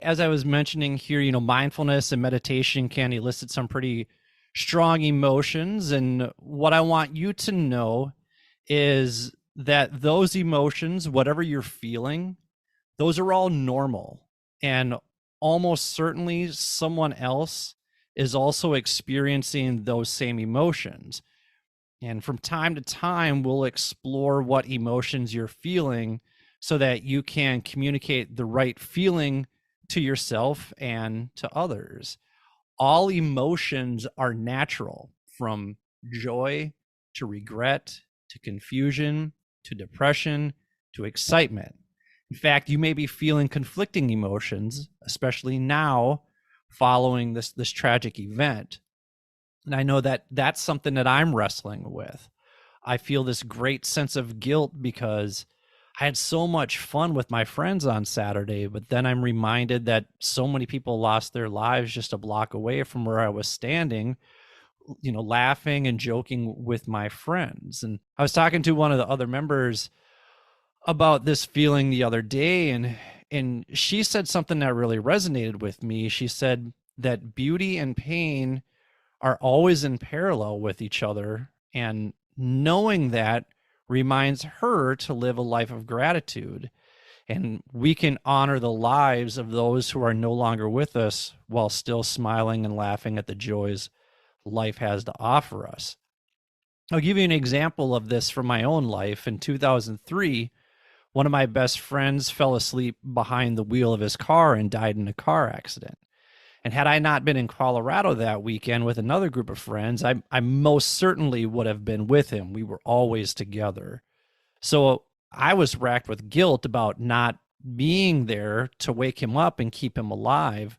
As I was mentioning here, mindfulness and meditation can elicit some pretty strong emotions. And what I want you to know is that those emotions, whatever you're feeling, those are all normal. And almost certainly someone else is also experiencing those same emotions. And from time to time, we'll explore what emotions you're feeling so that you can communicate the right feeling to yourself and to others. All emotions are natural, from joy to regret to confusion to depression to excitement. In fact, you may be feeling conflicting emotions, especially now following this tragic event. And I know that that's something that I'm wrestling with. I feel this great sense of guilt because I had so much fun with my friends on Saturday, but then I'm reminded that so many people lost their lives just a block away from where I was standing, laughing and joking with my friends. And I was talking to one of the other members about this feeling the other day, and she said something that really resonated with me. She said that beauty and pain are always in parallel with each other, and knowing that reminds her to live a life of gratitude. And we can honor the lives of those who are no longer with us while still smiling and laughing at the joys life has to offer us. I'll give you an example of this from my own life. In 2003, one of my best friends fell asleep behind the wheel of his car and died in a car accident. And had I not been in Colorado that weekend with another group of friends, I most certainly would have been with him. We were always together. So I was racked with guilt about not being there to wake him up and keep him alive.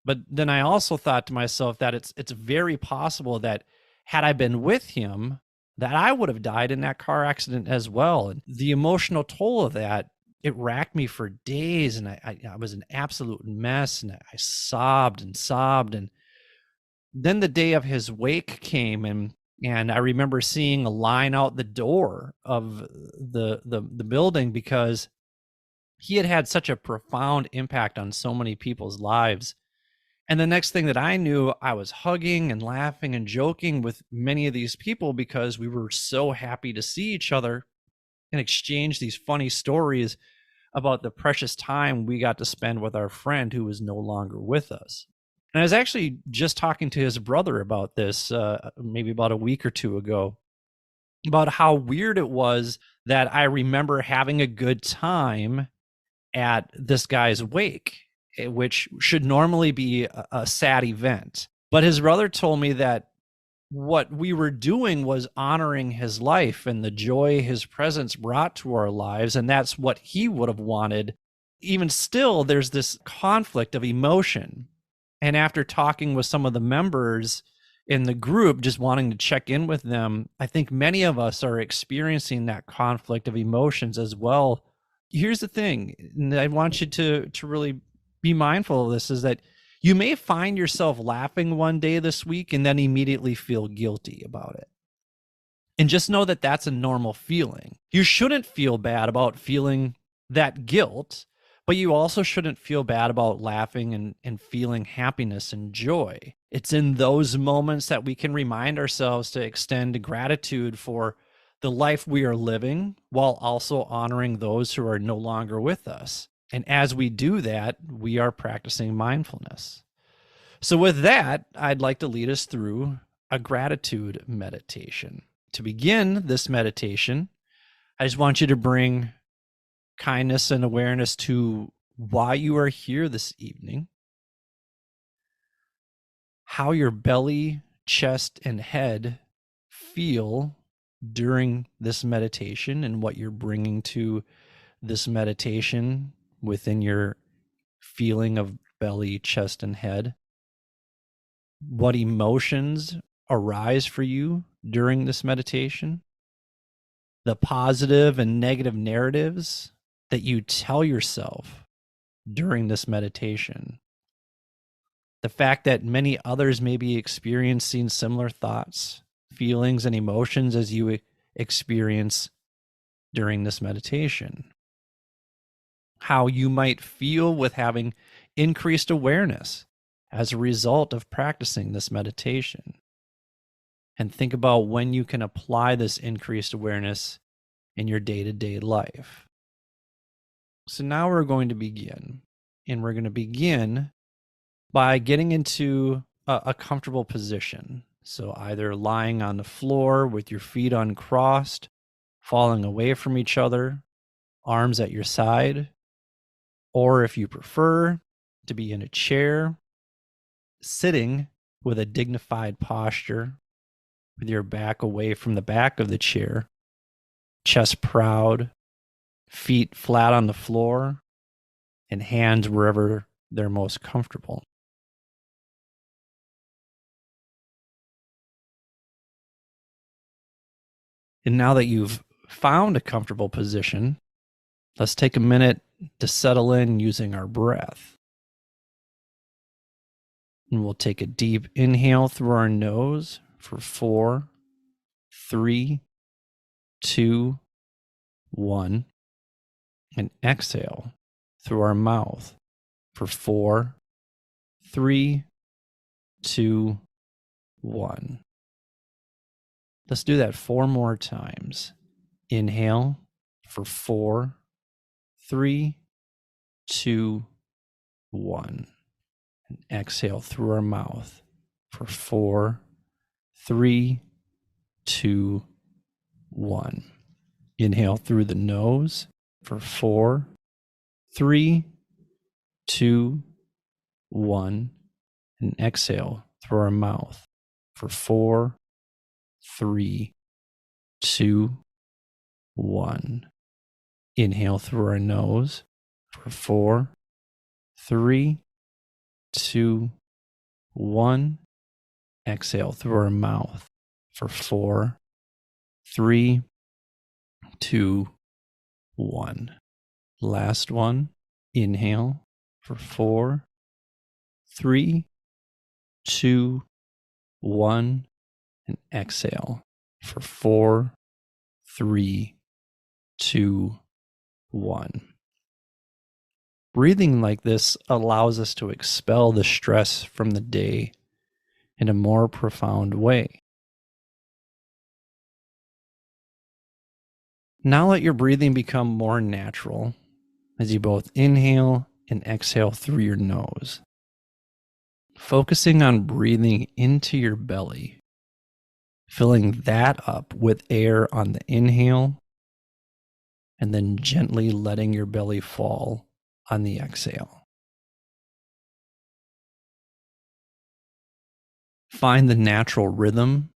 But then I also thought to myself that it's very possible that had I been with him, that I would have died in that car accident as well. And the emotional toll of that, it racked me for days, and I was an absolute mess, and I sobbed and sobbed. And then the day of his wake came, and I remember seeing a line out the door of the building because he had had such a profound impact on so many people's lives. And the next thing that I knew, I was hugging and laughing and joking with many of these people because we were so happy to see each other and exchange these funny stories about the precious time we got to spend with our friend who was no longer with us. And I was actually just talking to his brother about this maybe about a week or two ago, about how weird it was that I remember having a good time at this guy's wake, which should normally be a sad event. But his brother told me that what we were doing was honoring his life and the joy his presence brought to our lives. And that's what he would have wanted. Even still, there's this conflict of emotion. And after talking with some of the members in the group, just wanting to check in with them, I think many of us are experiencing that conflict of emotions as well. Here's the thing, and I want you to really be mindful of this, is that you may find yourself laughing one day this week and then immediately feel guilty about it. And just know that that's a normal feeling. You shouldn't feel bad about feeling that guilt, but you also shouldn't feel bad about laughing and feeling happiness and joy. It's in those moments that we can remind ourselves to extend gratitude for the life we are living while also honoring those who are no longer with us. And as we do that, we are practicing mindfulness. So with that, I'd like to lead us through a gratitude meditation. To begin this meditation, I just want you to bring kindness and awareness to why you are here this evening, how your belly, chest, and head feel during this meditation, and what you're bringing to this meditation within your feeling of belly, chest, and head. What emotions arise for you during this meditation, the positive and negative narratives that you tell yourself during this meditation, the fact that many others may be experiencing similar thoughts, feelings, and emotions as you experience during this meditation, how you might feel with having increased awareness as a result of practicing this meditation. And think about when you can apply this increased awareness in your day-to-day life. So now we're going to begin. And we're going to begin by getting into a comfortable position. So either lying on the floor with your feet uncrossed, falling away from each other, arms at your side, or if you prefer, to be in a chair, sitting with a dignified posture, with your back away from the back of the chair, chest proud, feet flat on the floor, and hands wherever they're most comfortable. And now that you've found a comfortable position, let's take a minute to settle in using our breath. And we'll take a deep inhale through our nose for 4, 3, 2, 1. And exhale through our mouth for 4, 3, 2, 1. Let's do that 4 more times. Inhale for 4, 3, 2, 1. And exhale through our mouth for 4, 3, 2, 1. Inhale through the nose for 4, 3, 2, 1. And exhale through our mouth for 4, 3, 2, 1. Inhale through our nose for 4, 3, 2, 1. Exhale through our mouth for 4, 3, 2, 1. Last one. Inhale for 4, 3, 2, 1. And exhale for 4, 3, 2, 1. Breathing like this allows us to expel the stress from the day in a more profound way. Now let your breathing become more natural as you both inhale and exhale through your nose, focusing on breathing into your belly, filling that up with air on the inhale, and then gently letting your belly fall on the exhale. Find the natural rhythm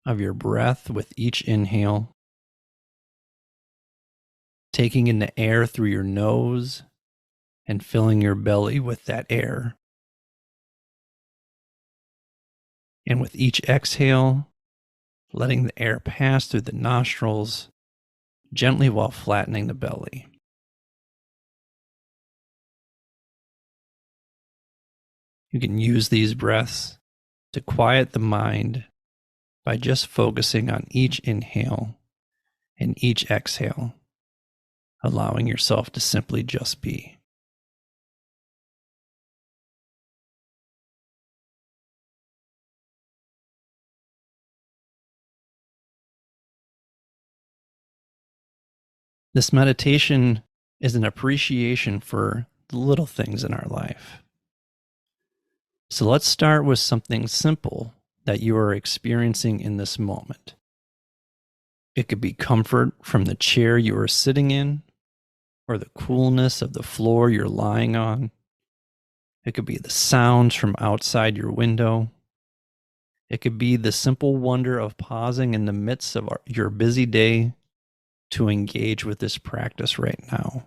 of your breath with each inhale, taking in the air through your nose and filling your belly with that air. And with each exhale, letting the air pass through the nostrils gently while flattening the belly. You can use these breaths to quiet the mind by just focusing on each inhale and each exhale, allowing yourself to simply just be. This meditation is an appreciation for the little things in our life. So let's start with something simple that you are experiencing in this moment. It could be comfort from the chair you are sitting in, or the coolness of the floor you're lying on. It could be the sounds from outside your window. It could be the simple wonder of pausing in the midst of your busy day to engage with this practice right now.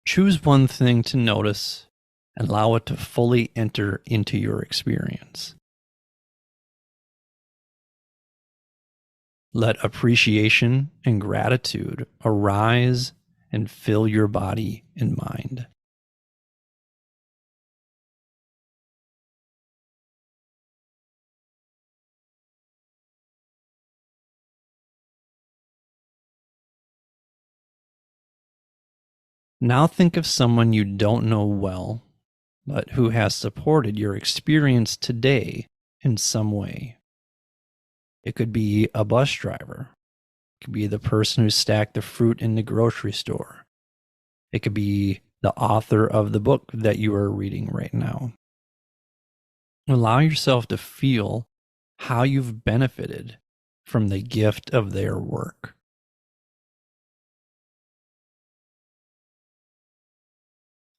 Choose one thing to notice and allow it to fully enter into your experience. Let appreciation and gratitude arise and fill your body and mind. Now think of someone you don't know well, but who has supported your experience today in some way. It could be a bus driver. It could be the person who stacked the fruit in the grocery store. It could be the author of the book that you are reading right now. Allow yourself to feel how you've benefited from the gift of their work.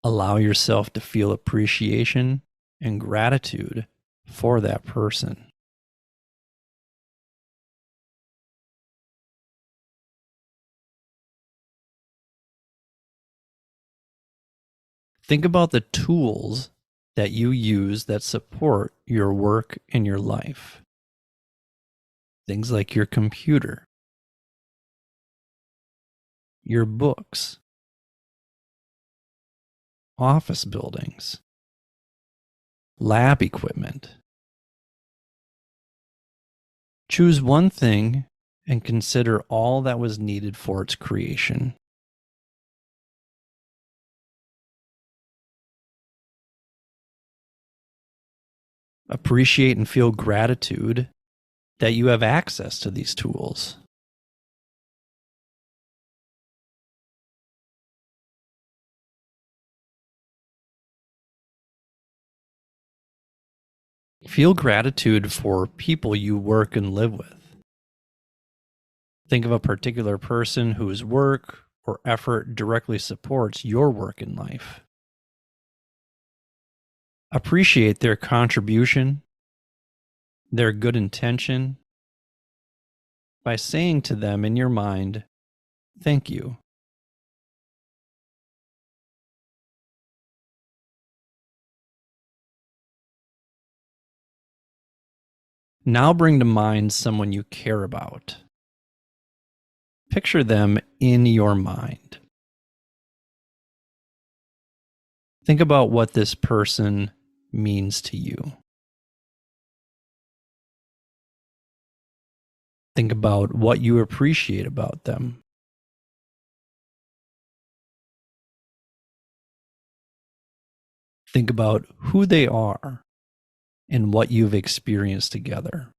Allow yourself to feel appreciation and gratitude for that person. Think about the tools that you use that support your work and your life. Things like your computer, your books, office buildings, lab equipment. Choose one thing and consider all that was needed for its creation. Appreciate and feel gratitude that you have access to these tools. Feel gratitude for people you work and live with. Think of a particular person whose work or effort directly supports your work in life. Appreciate their contribution, their good intention, by saying to them in your mind, "Thank you." Now bring to mind someone you care about. Picture them in your mind. Think about what this person means to you. Think about what you appreciate about them. Think about who they are and what you've experienced together.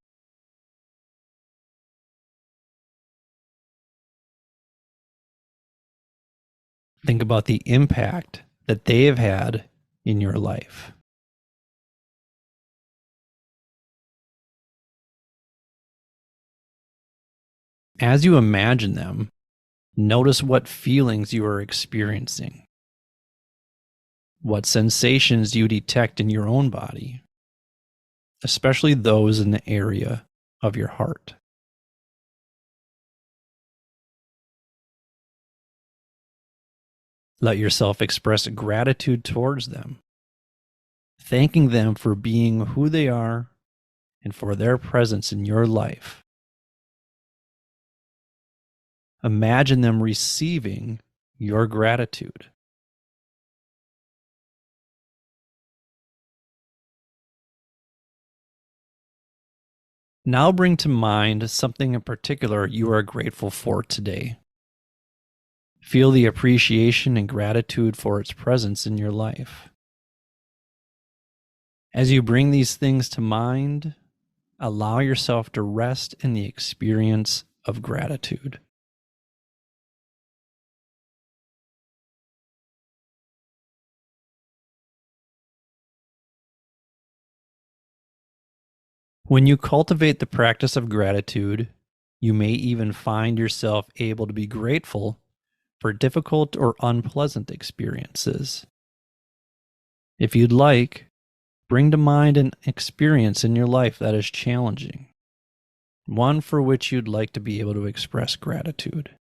Think about the impact that they have had in your life. As you imagine them, notice what feelings you are experiencing, what sensations you detect in your own body, especially those in the area of your heart. Let yourself express gratitude towards them, thanking them for being who they are and for their presence in your life. Imagine them receiving your gratitude. Now bring to mind something in particular you are grateful for today. Feel the appreciation and gratitude for its presence in your life. As you bring these things to mind, allow yourself to rest in the experience of gratitude. When you cultivate the practice of gratitude, you may even find yourself able to be grateful for difficult or unpleasant experiences. If you'd like, bring to mind an experience in your life that is challenging, one for which you'd like to be able to express gratitude.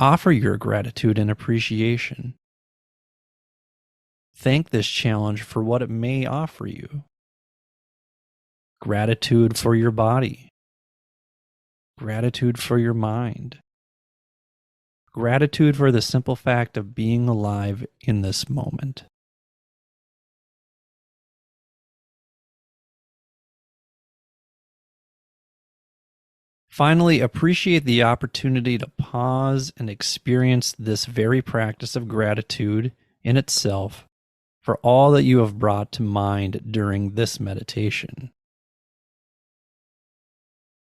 Offer your gratitude and appreciation. Thank this challenge for what it may offer you. Gratitude for your body. Gratitude for your mind. Gratitude for the simple fact of being alive in this moment. Finally, appreciate the opportunity to pause and experience this very practice of gratitude in itself for all that you have brought to mind during this meditation.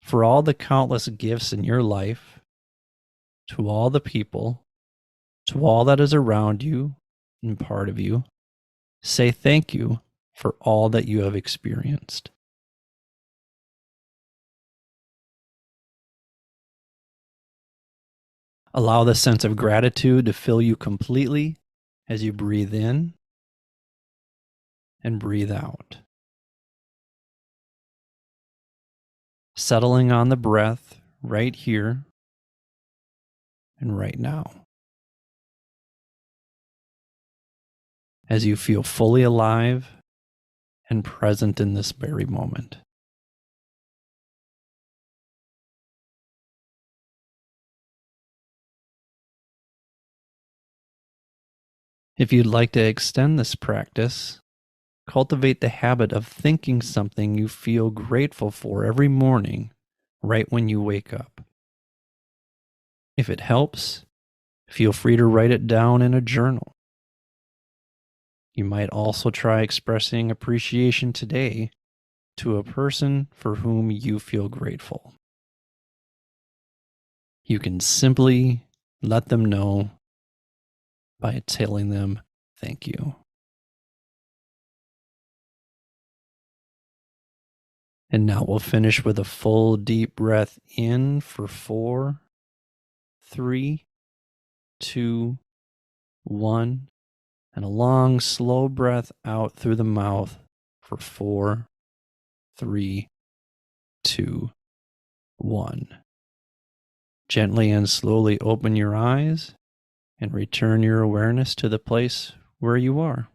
For all the countless gifts in your life, to all the people, to all that is around you and part of you, say thank you for all that you have experienced. Allow the sense of gratitude to fill you completely as you breathe in and breathe out. Settling on the breath right here and right now. As you feel fully alive and present in this very moment. If you'd like to extend this practice, cultivate the habit of thinking something you feel grateful for every morning, right when you wake up. If it helps, feel free to write it down in a journal. You might also try expressing appreciation today to a person for whom you feel grateful. You can simply let them know by telling them thank you. And now we'll finish with a full deep breath in for 4, 3, 2, 1, and a long, slow breath out through the mouth for 4, 3, 2, 1. Gently and slowly open your eyes and return your awareness to the place where you are.